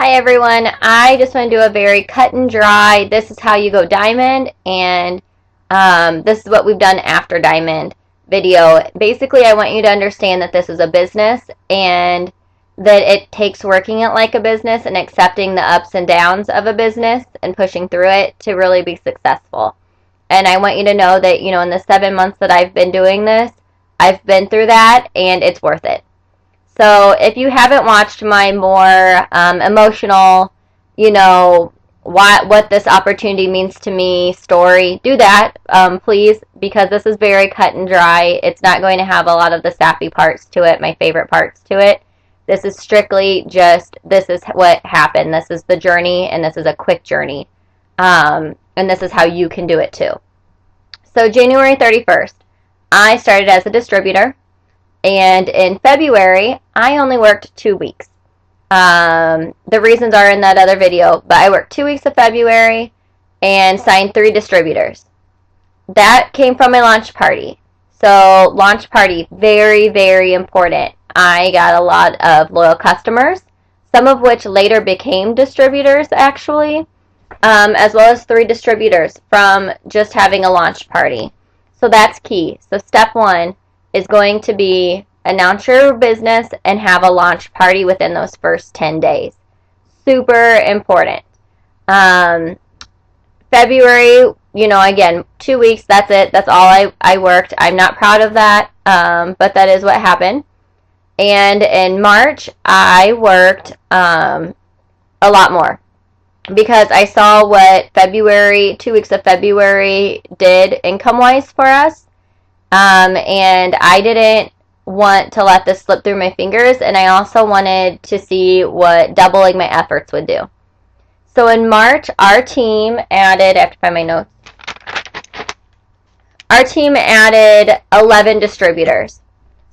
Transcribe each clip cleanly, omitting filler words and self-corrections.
Hi everyone, I just want to do a very cut and dry, this is how you go diamond, and this is what we've done after diamond video. Basically, I want you to understand that this is a business and that it takes working it like a business and accepting the ups and downs of a business and pushing through it to really be successful. And I want you to know that, in the 7 months that I've been doing this, I've been through that and it's worth it. So if you haven't watched my more emotional, what this opportunity means to me story, do that, please, because this is very cut and dry. It's not going to have a lot of the sappy parts to it, my favorite parts to it. This is strictly just, this is what happened. This is the journey, and this is a quick journey. And this is how you can do it too. So January 31st, I started as a distributor. And in February, I only worked 2 weeks. The reasons are in that other video, but I worked 2 weeks of February and signed 3 distributors. That came from my launch party. So launch party, very, very important. I got a lot of loyal customers, some of which later became distributors actually, as well as 3 distributors from just having a launch party. So that's key. So step 1 is going to be announce your business and have a launch party within those first 10 days. Super important. February, again, 2 weeks, that's it. That's all I worked. I'm not proud of that, but that is what happened. And in March, I worked a lot more because I saw what 2 weeks of February did income-wise for us. And I didn't want to let this slip through my fingers, and I also wanted to see what doubling my efforts would do. So in March, our team added, I have to find my notes, our team added 11 distributors.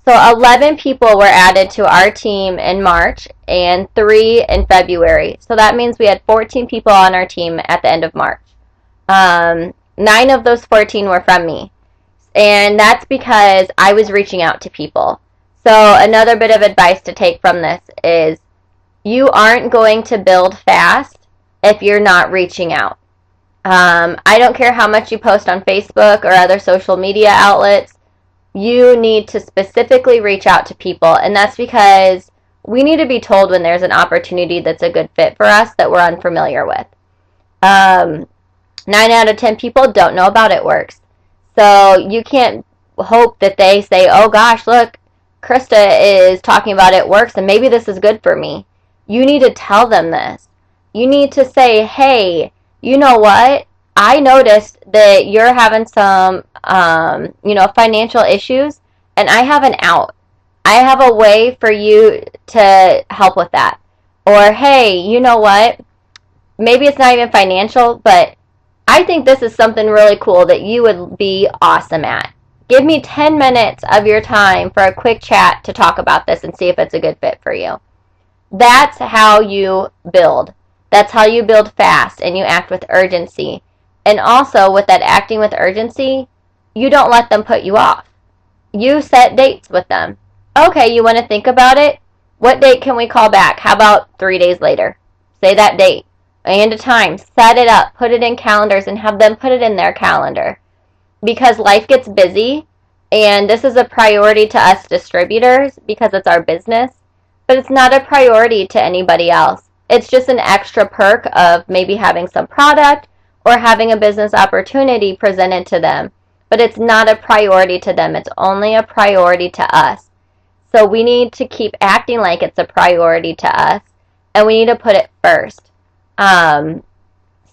So 11 people were added to our team in March and 3 in February. So that means we had 14 people on our team at the end of March. 9 of those 14 were from me. And that's because I was reaching out to people. So another bit of advice to take from this is you aren't going to build fast if you're not reaching out. I don't care how much you post on Facebook or other social media outlets. You need to specifically reach out to people. And that's because we need to be told when there's an opportunity that's a good fit for us that we're unfamiliar with. 9 out of 10 people don't know about ItWorks. So you can't hope that they say, oh gosh, look, Krista is talking about ItWorks and maybe this is good for me. You need to tell them this. You need to say, hey, you know what? I noticed that you're having some, financial issues, and I have an out. I have a way for you to help with that. Or, hey, you know what? Maybe it's not even financial, but I think this is something really cool that you would be awesome at. Give me 10 minutes of your time for a quick chat to talk about this and see if it's a good fit for you. That's how you build. That's how you build fast and you act with urgency. And also with that acting with urgency, you don't let them put you off. You set dates with them. Okay, you want to think about it? What date can we call back? How about 3 days later? Say that date. And a time, set it up, put it in calendars, and have them put it in their calendar. Because life gets busy, and this is a priority to us distributors because it's our business, but it's not a priority to anybody else. It's just an extra perk of maybe having some product or having a business opportunity presented to them. But it's not a priority to them. It's only a priority to us. So we need to keep acting like it's a priority to us, and we need to put it first. So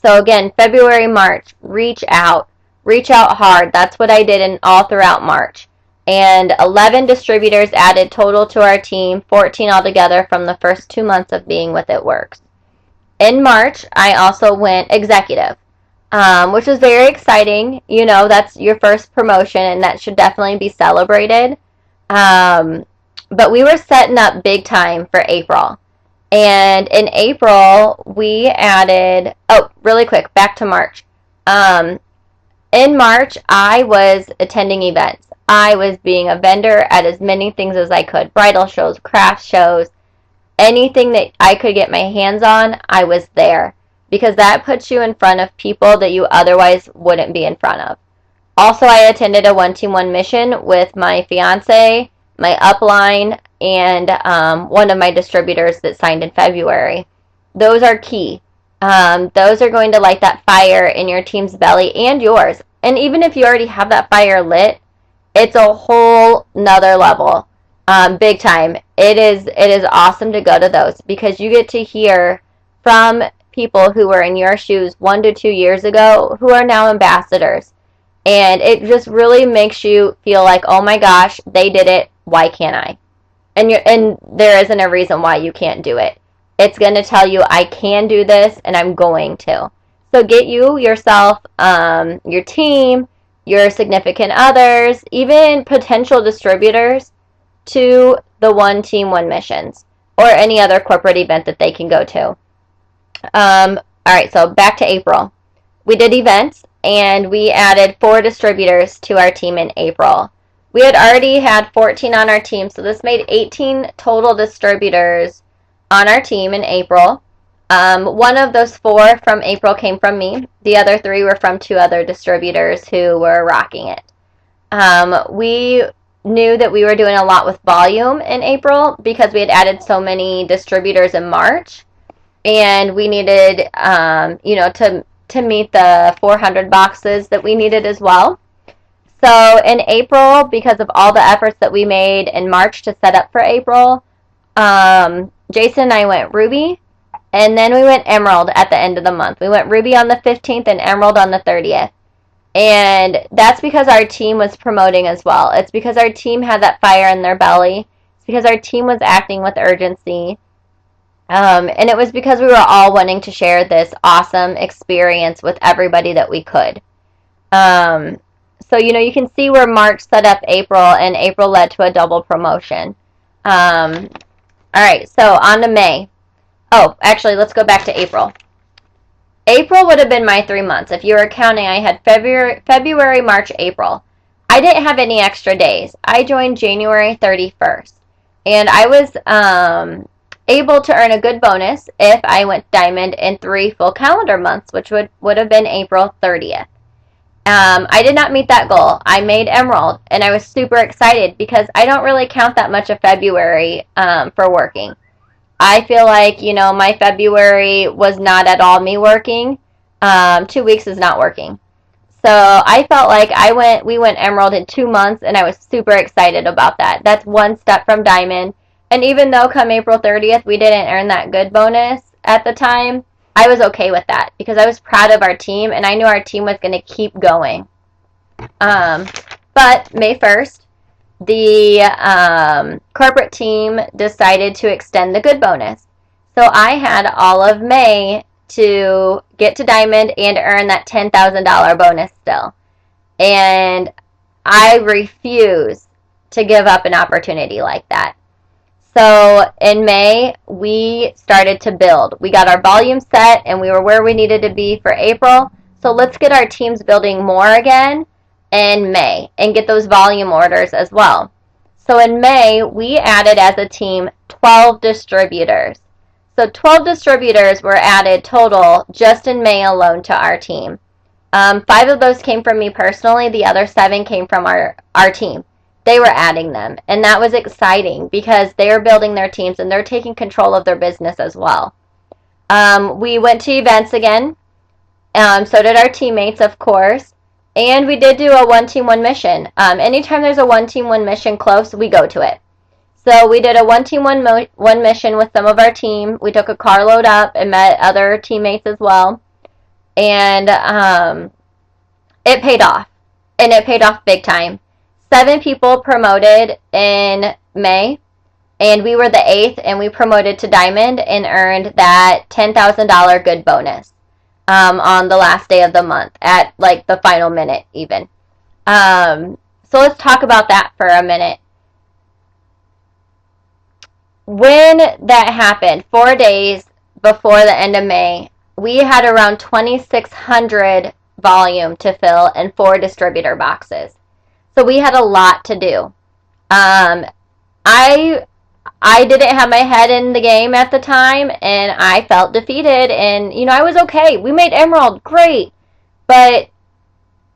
again, February, March, reach out hard. That's what I did all throughout March. And 11 distributors added total to our team, 14 altogether from the first 2 months of being with ItWorks. In March, I also went executive, which was very exciting. That's your first promotion, and that should definitely be celebrated. But we were setting up big time for April. And in April, we added, really quick, back to March. In March, I was attending events. I was being a vendor at as many things as I could. Bridal shows, craft shows, anything that I could get my hands on, I was there. Because that puts you in front of people that you otherwise wouldn't be in front of. Also, I attended a one team, one mission with my fiance, my upline, and one of my distributors that signed in February. Those are key. Those are going to light that fire in your team's belly and yours. And even if you already have that fire lit, it's a whole nother level. Big time. It is awesome to go to those because you get to hear from people who were in your shoes 1 to 2 years ago who are now ambassadors. And it just really makes you feel like, oh my gosh, they did it. Why can't I? And there isn't a reason why you can't do it. It's going to tell you, I can do this, and I'm going to. So get yourself, your team, your significant others, even potential distributors to the one team, one missions, or any other corporate event that they can go to. All right, so back to April. We did events, and we added 4 distributors to our team in April. We had already had 14 on our team, so this made 18 total distributors on our team in April. One of those 4 from April came from me. The other 3 were from 2 other distributors who were rocking it. We knew that we were doing a lot with volume in April because we had added so many distributors in March, and we needed, to meet the 400 boxes that we needed as well. So in April, because of all the efforts that we made in March to set up for April, Jason and I went Ruby, and then we went Emerald at the end of the month. We went Ruby on the 15th and Emerald on the 30th. And that's because our team was promoting as well. It's because our team had that fire in their belly. It's because our team was acting with urgency. And it was because we were all wanting to share this awesome experience with everybody that we could. So, you can see where March set up April, and April led to a double promotion. All right, so on to May. Oh, actually, let's go back to April. April would have been my 3 months. If you were counting, I had February, March, April. I didn't have any extra days. I joined January 31st. And I was able to earn a good bonus if I went diamond in 3 full calendar months, which would have been April 30th. I did not meet that goal. I made Emerald, and I was super excited because I don't really count that much of February for working. I feel like, my February was not at all me working. 2 weeks is not working. So I felt like we went Emerald in 2 months, and I was super excited about that. That's 1 step from Diamond. And even though come April 30th, we didn't earn that good bonus at the time, I was okay with that because I was proud of our team, and I knew our team was going to keep going. But May 1st, the corporate team decided to extend the good bonus. So I had all of May to get to Diamond and earn that $10,000 bonus still. And I refuse to give up an opportunity like that. So in May, we started to build. We got our volume set, and we were where we needed to be for April. So let's get our teams building more again in May and get those volume orders as well. So in May, we added as a team 12 distributors. So 12 distributors were added total just in May alone to our team. 5 of those came from me personally. The other 7 came from our team. They were adding them, and that was exciting because they are building their teams and they're taking control of their business as well. We went to events again. So did our teammates, of course. And we did do a one team, one mission. Anytime there's a one team, one mission close, we go to it. So we did a one team, one mission with some of our team. We took a carload up and met other teammates as well. And it paid off. And it paid off big time. 7 people promoted in May, and we were the 8th, and we promoted to Diamond and earned that $10,000 good bonus on the last day of the month, at like the final minute even. So let's talk about that for a minute. When that happened, 4 days before the end of May, we had around 2,600 volume to fill and 4 distributor boxes. So we had a lot to do. I I didn't have my head in the game at the time, and I felt defeated, and, I was okay. We made Emerald, great. But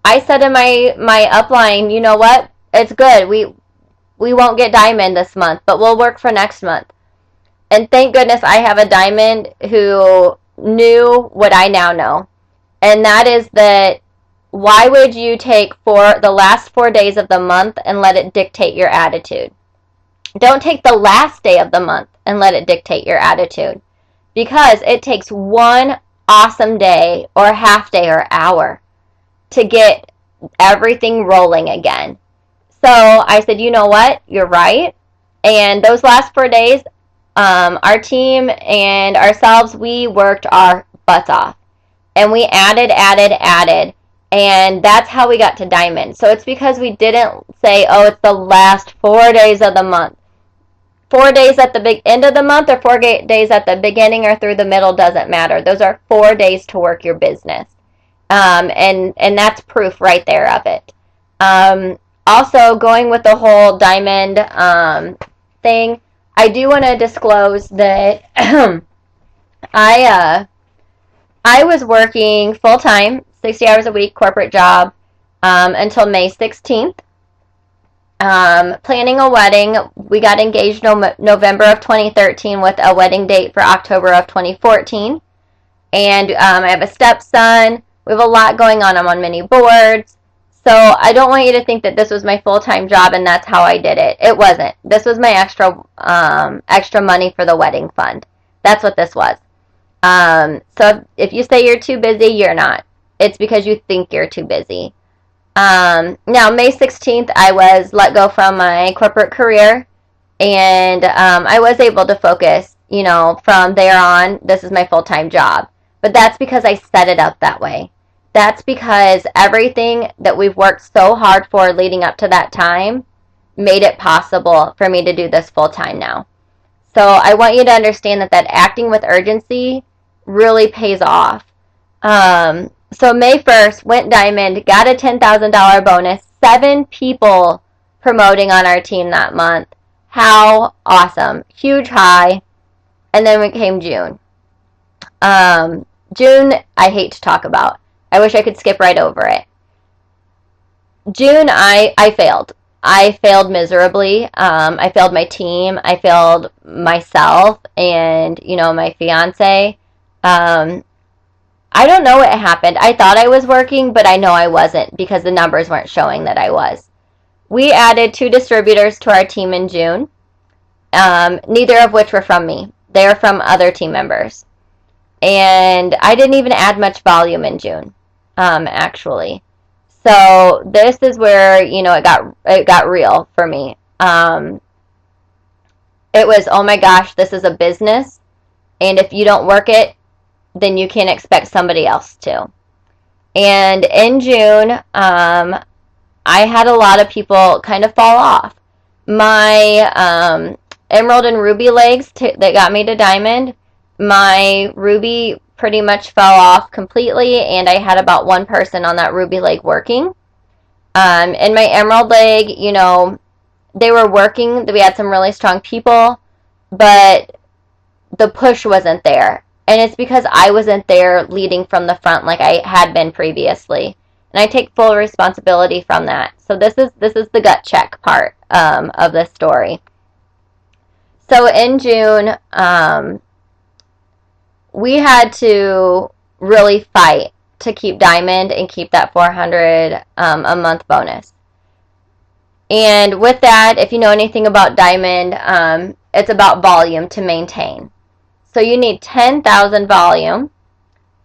I said in my upline, you know what? It's good. We won't get Diamond this month, but we'll work for next month. And thank goodness I have a Diamond who knew what I now know. And that is that why would you take the last 4 days of the month and let it dictate your attitude? Don't take the last day of the month and let it dictate your attitude. Because it takes one awesome day or half day or hour to get everything rolling again. So I said, you know what? You're right. And those last 4 days, our team and ourselves, we worked our butts off. And we added. And that's how we got to Diamond. So it's because we didn't say, oh, it's the last 4 days of the month. 4 days at the big end of the month or 4 days at the beginning or through the middle doesn't matter. Those are 4 days to work your business. And that's proof right there of it. Also, going with the whole Diamond thing, I do want to disclose that I was working full-time, 60 hours a week, corporate job, until May 16th. Planning a wedding. We got engaged November of 2013 with a wedding date for October of 2014. And I have a stepson. We have a lot going on. I'm on many boards. So I don't want you to think that this was my full-time job and that's how I did it. It wasn't. This was my extra money for the wedding fund. That's what this was. So if you say you're too busy, you're not. It's because you think you're too busy. Now, May 16th, I was let go from my corporate career, and I was able to focus, from there on, this is my full-time job. But that's because I set it up that way. That's because everything that we've worked so hard for leading up to that time made it possible for me to do this full-time now. So I want you to understand that acting with urgency really pays off. So May 1st, went Diamond, got a $10,000 bonus, 7 people promoting on our team that month. How awesome. Huge high. And then came June. June, I hate to talk about. I wish I could skip right over it. June, I failed. I failed miserably. I failed my team. I failed myself and, my fiance. I don't know what happened. I thought I was working, but I know I wasn't because the numbers weren't showing that I was. We added 2 distributors to our team in June, neither of which were from me. They were from other team members. And I didn't even add much volume in June, actually. So this is where, it got real for me. It was, oh my gosh, this is a business. And if you don't work it, then you can't expect somebody else to. And in June, I had a lot of people kind of fall off. My Emerald and Ruby legs that got me to Diamond, my Ruby pretty much fell off completely, and I had about 1 person on that Ruby leg working. In my Emerald leg, they were working. We had some really strong people, but the push wasn't there. And it's because I wasn't there leading from the front like I had been previously. And I take full responsibility from that. So this is the gut check part of this story. So in June, we had to really fight to keep Diamond and keep that $400 a month bonus. And with that, if you know anything about Diamond, it's about volume to maintain. So you need 10,000 volume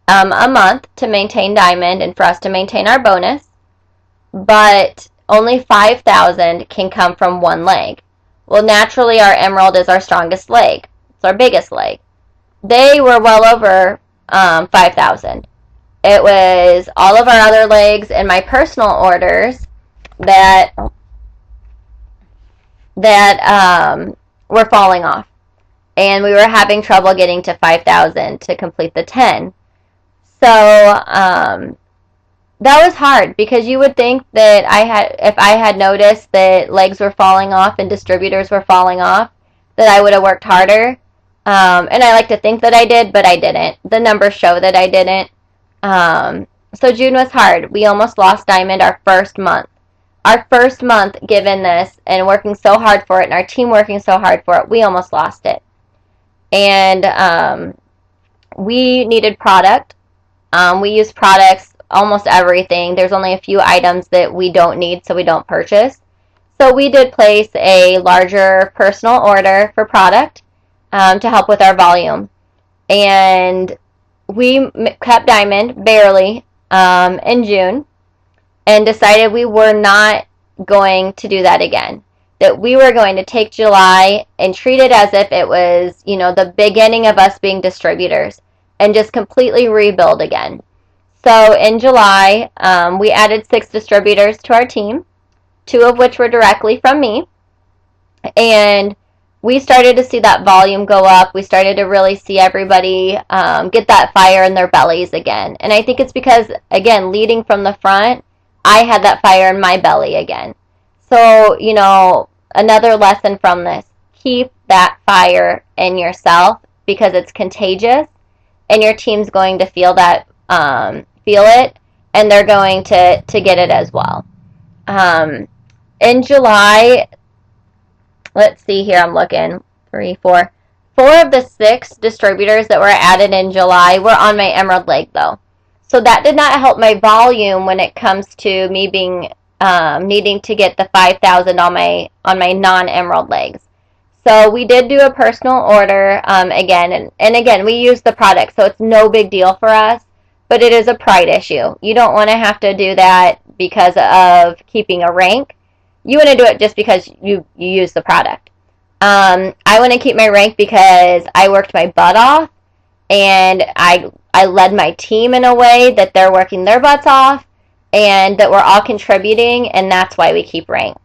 a month to maintain Diamond and for us to maintain our bonus. But only 5,000 can come from 1 leg. Well, naturally, our Emerald is our strongest leg. It's our biggest leg. They were well over 5,000. It was all of our other legs and my personal orders that were falling off. And we were having trouble getting to 5,000 to complete the 10. So that was hard because you would think that if I had noticed that legs were falling off and distributors were falling off, that I would have worked harder. And I like to think that I did, but I didn't. The numbers show that I didn't. So June was hard. We almost lost Diamond our first month. Our first month given this and working so hard for it and our team working so hard for it, we almost lost it. And we needed product. We use products, almost everything. There's only a few items that we don't need, so we don't purchase. So we did place a larger personal order for product to help with our volume. And we kept Diamond barely in June and decided we were not going to do that again. That we were going to take July and treat it as if it was, the beginning of us being distributors and just completely rebuild again. So in July, we added 6 distributors to our team, 2 of which were directly from me. And we started to see that volume go up. We started to really see everybody get that fire in their bellies again. And I think it's because, again, leading from the front, I had that fire in my belly again. So, another lesson from this, keep that fire in yourself because it's contagious and your team's going to feel it, and they're going to get it as well. In July, let's see here, I'm looking, 3, 4. 4 of the 6 distributors that were added in July were on my Emerald leg, though. So that did not help my volume when it comes to me being needing to get the 5,000 on my non-Emerald legs. So we did do a personal order again, and again, we use the product, so it's no big deal for us, but it is a pride issue. You don't want to have to do that because of keeping a rank. You want to do it just because you use the product. I want to keep my rank because I worked my butt off, and I led my team in a way that they're working their butts off, and that we're all contributing, and that's why we keep rank.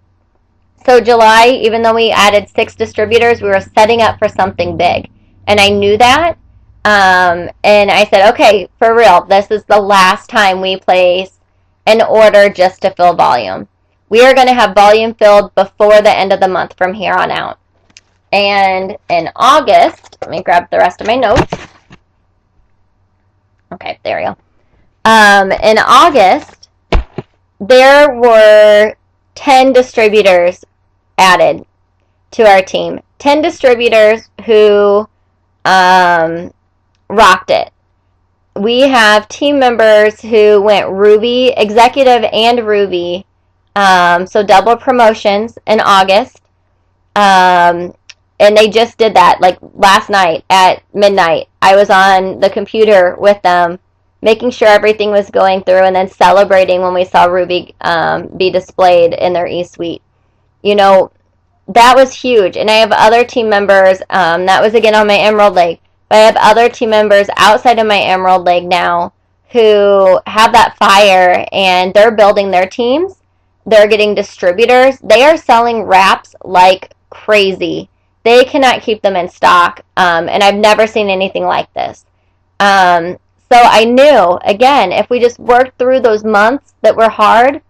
So July, even though we added 6 distributors, we were setting up for something big. And I knew that. And I said, okay, for real, this is the last time we place an order just to fill volume. We are going to have volume filled before the end of the month from here on out. And in August, let me grab the rest of my notes. Okay, there we go. In August, there were 10 distributors added to our team. 10 distributors who rocked it. We have team members who went Ruby, Executive and Ruby, so double promotions in August. And they just did that, like last night at midnight. I was on the computer with them, making sure everything was going through, and then celebrating when we saw Ruby be displayed in their E-Suite. That was huge. And I have other team members, that was again on my Emerald leg, but I have other team members outside of my Emerald leg now who have that fire, and they're building their teams. They're getting distributors. They are selling wraps like crazy. They cannot keep them in stock, and I've never seen anything like this. So I knew, again, if we just worked through those months that were hard,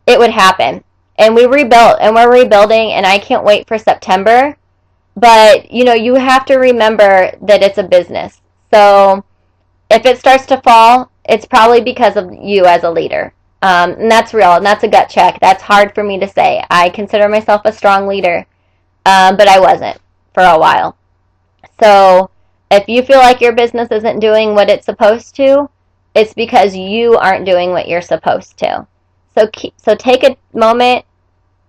it would happen. And we rebuilt, and we're rebuilding, and I can't wait for September. But, you have to remember that it's a business. So if it starts to fall, it's probably because of you as a leader. And that's real, and that's a gut check. That's hard for me to say. I consider myself a strong leader, but I wasn't for a while. So if you feel like your business isn't doing what it's supposed to, it's because you aren't doing what you're supposed to. So take a moment,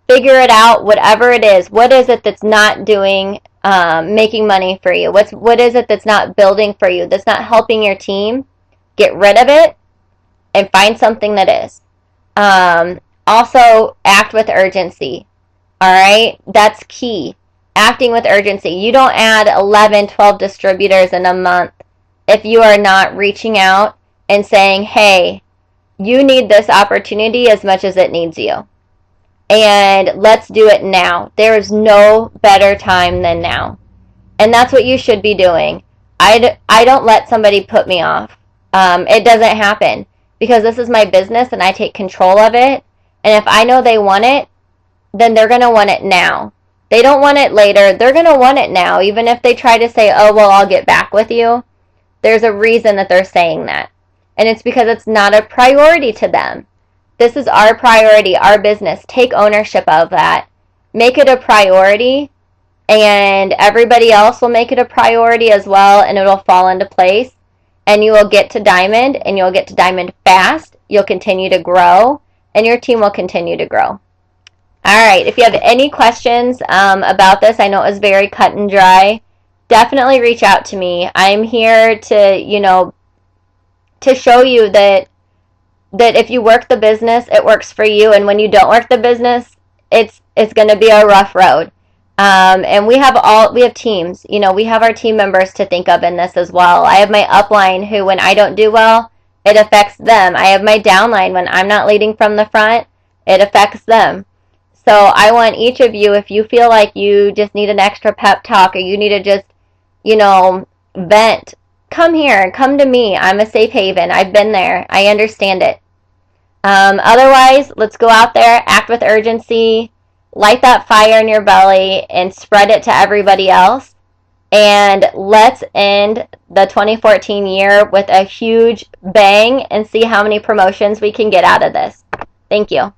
figure it out, whatever it is. What is it that's not doing, making money for you? What is it that's not building for you, that's not helping your team? Get rid of it and find something that is. Also, act with urgency. All right? That's key. Acting with urgency. You don't add 11, 12 distributors in a month if you are not reaching out and saying, hey, you need this opportunity as much as it needs you. And let's do it now. There is no better time than now. And that's what you should be doing. I don't let somebody put me off. It doesn't happen because this is my business and I take control of it. And if I know they want it, then they're going to want it now. They don't want it later. They're going to want it now. Even if they try to say, oh, well, I'll get back with you, there's a reason that they're saying that. And it's because it's not a priority to them. This is our priority, our business. Take ownership of that. Make it a priority, and everybody else will make it a priority as well, and it'll fall into place. And you will get to diamond, and you'll get to diamond fast. You'll continue to grow, and your team will continue to grow. All right, if you have any questions about this, I know it was very cut and dry, definitely reach out to me. I'm here to, to show you that if you work the business, it works for you, and when you don't work the business, it's going to be a rough road. And we have teams. We have our team members to think of in this as well. I have my upline who, when I don't do well, it affects them. I have my downline. When I'm not leading from the front, it affects them. So I want each of you, if you feel like you just need an extra pep talk, or you need to just, vent, come here, come to me. I'm a safe haven. I've been there. I understand it. Otherwise, let's go out there, act with urgency, light that fire in your belly, and spread it to everybody else. And let's end the 2014 year with a huge bang and see how many promotions we can get out of this. Thank you.